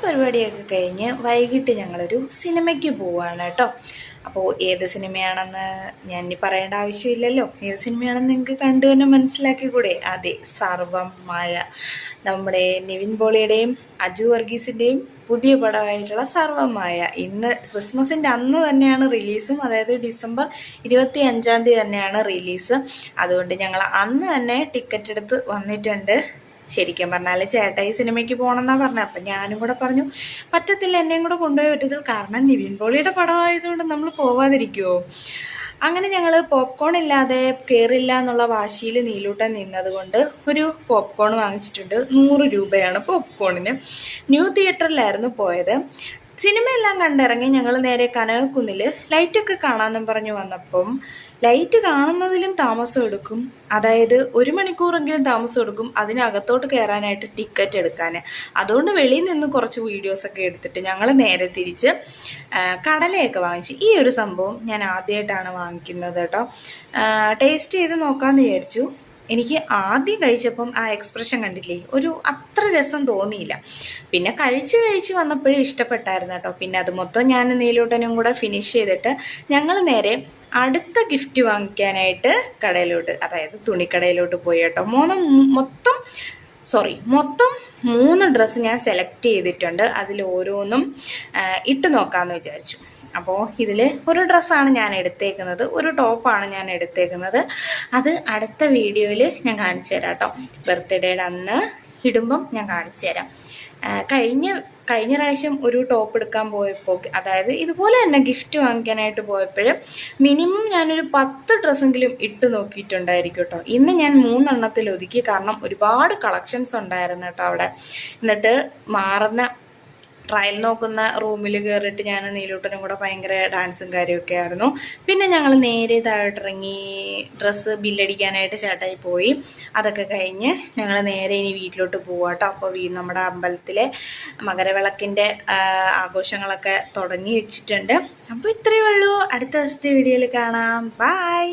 പരിപാടിയൊക്കെ കഴിഞ്ഞ് വൈകിട്ട് ഞങ്ങളൊരു സിനിമയ്ക്ക് പോവുകയാണ് കേട്ടോ. അപ്പോൾ ഏത് സിനിമയാണെന്ന് ഞാൻ ഇനി പറയേണ്ട ആവശ്യമില്ലല്ലോ. ഏത് സിനിമയാണെന്ന് നിങ്ങൾക്ക് കണ്ടു തന്നെ മനസ്സിലാക്കിക്കൂടെ? അതെ, സർവം മായ. നമ്മുടെ നിവിൻ പോളിയുടെയും അജു വർഗീസിൻ്റെയും പുതിയ പടമായിട്ടുള്ള സർവം മായ ഇന്ന് ക്രിസ്മസിൻ്റെ അന്ന് തന്നെയാണ് റിലീസും. അതായത് ഡിസംബർ 25 തന്നെയാണ് റിലീസ്. അതുകൊണ്ട് ഞങ്ങൾ അന്ന് തന്നെ ടിക്കറ്റ് എടുത്ത് വന്നിട്ടുണ്ട്. ശരിക്കും പറഞ്ഞാൽ ചേട്ടാ ഈ സിനിമയ്ക്ക് പോകണമെന്നാണ് പറഞ്ഞത്. അപ്പം ഞാനും കൂടെ പറഞ്ഞു പറ്റത്തില്ല, എന്നെയും കൂടെ കൊണ്ടുപോയി പറ്റത്തുള്ളൂ, കാരണം നിവിൻ പോളിയുടെ പടമായതുകൊണ്ട് നമ്മൾ പോവാതിരിക്കുമോ. അങ്ങനെ ഞങ്ങൾ പോപ്കോൺ ഇല്ലാതെ കയറില്ല എന്നുള്ള വാശിയിൽ നീലൂട്ടൻ നിന്നത് കൊണ്ട് ഒരു പോപ്കോൺ വാങ്ങിച്ചിട്ടുണ്ട്. 100 രൂപയാണ് പോപ്കോണിന്. ന്യൂ തിയേറ്ററിലായിരുന്നു പോയത്. സിനിമയെല്ലാം കണ്ടിറങ്ങി ഞങ്ങൾ നേരെ കനകക്കുന്നിൽ ലൈറ്റൊക്കെ കാണാമെന്നും പറഞ്ഞു വന്നപ്പം ലൈറ്റ് കാണുന്നതിലും താമസം എടുക്കും. അതായത് 1 മണിക്കൂറെങ്കിലും താമസം എടുക്കും അതിനകത്തോട്ട് കയറാനായിട്ട് ടിക്കറ്റ് എടുക്കാൻ. അതുകൊണ്ട് വെളിയിൽ നിന്ന് കുറച്ച് വീഡിയോസൊക്കെ എടുത്തിട്ട് ഞങ്ങൾ നേരെ തിരിച്ച് കടലയൊക്കെ വാങ്ങിച്ച്. ഈ ഒരു സംഭവം ഞാൻ ആദ്യമായിട്ടാണ് വാങ്ങിക്കുന്നത് കേട്ടോ. ടേസ്റ്റ് ചെയ്ത് നോക്കാമെന്ന് വിചാരിച്ചു. എനിക്ക് ആദ്യം കഴിച്ചപ്പം ആ എക്സ്പ്രഷൻ കണ്ടില്ലേ, ഒരു അത്ര രസം തോന്നിയില്ല. പിന്നെ കഴിച്ച് വന്നപ്പോഴും ഇഷ്ടപ്പെട്ടായിരുന്നു കേട്ടോ. പിന്നെ അത് മൊത്തം ഞാൻ നീലൂട്ടനും കൂടെ ഫിനിഷ് ചെയ്തിട്ട് ഞങ്ങൾ നേരെ അടുത്ത ഗിഫ്റ്റ് വാങ്ങിക്കാനായിട്ട് കടയിലോട്ട്, അതായത് തുണിക്കടയിലോട്ട് പോയി കേട്ടോ. മൊത്തം 3 ഡ്രസ്സ് ഞാൻ സെലക്ട് ചെയ്തിട്ടുണ്ട്. അതിൽ ഓരോന്നും ഇട്ട് നോക്കാമെന്ന് വിചാരിച്ചു. അപ്പോൾ ഇതിൽ ഒരു ഡ്രസ്സാണ് ഞാൻ എടുത്തേക്കുന്നത്, ഒരു ടോപ്പാണ് ഞാൻ എടുത്തേക്കുന്നത്. അത് അടുത്ത വീഡിയോയിൽ ഞാൻ കാണിച്ചു തരാം കേട്ടോ. ബർത്ത്ഡേയുടെ അന്ന് ഇടുമ്പം ഞാൻ കാണിച്ചു തരാം. കഴിഞ്ഞ പ്രാവശ്യം ഒരു ടോപ്പ് എടുക്കാൻ പോയപ്പോൾ, അതായത് ഇതുപോലെ തന്നെ ഗിഫ്റ്റ് വാങ്ങിക്കാനായിട്ട് പോയപ്പോൾ മിനിമം ഞാനൊരു 10 ഡ്രസ്സെങ്കിലും ഇട്ട് നോക്കിയിട്ടുണ്ടായിരിക്കും കേട്ടോ. ഇന്ന് ഞാൻ 3 എണ്ണത്തിൽ ഒതുക്കി, കാരണം ഒരുപാട് കളക്ഷൻസ് ഉണ്ടായിരുന്നു കേട്ടോ അവിടെ. എന്നിട്ട് മാറുന്ന ട്രയൽ നോക്കുന്ന റൂമിൽ കയറിയിട്ട് ഞാൻ നീലൂട്ടനും കൂടെ ഭയങ്കര ഡാൻസും കാര്യമൊക്കെ ആയിരുന്നു. പിന്നെ ഞങ്ങൾ നേരെ താഴോട്ടിറങ്ങി ഡ്രസ്സ് ബില്ലടിക്കാനായിട്ട് ചേട്ടായി പോയി. അതൊക്കെ കഴിഞ്ഞ് ഞങ്ങൾ നേരെ ഇനി വീട്ടിലോട്ട് പോവാട്ടോ. അപ്പോൾ നമ്മുടെ അമ്പലത്തിലെ മകരവിളക്കിൻ്റെ ആഘോഷങ്ങളൊക്കെ തുടങ്ങി വെച്ചിട്ടുണ്ട്. അപ്പോൾ ഇത്രയേ ഉള്ളൂ. അടുത്ത ദിവസത്തെ വീഡിയോയിൽ കാണാം. ബൈ.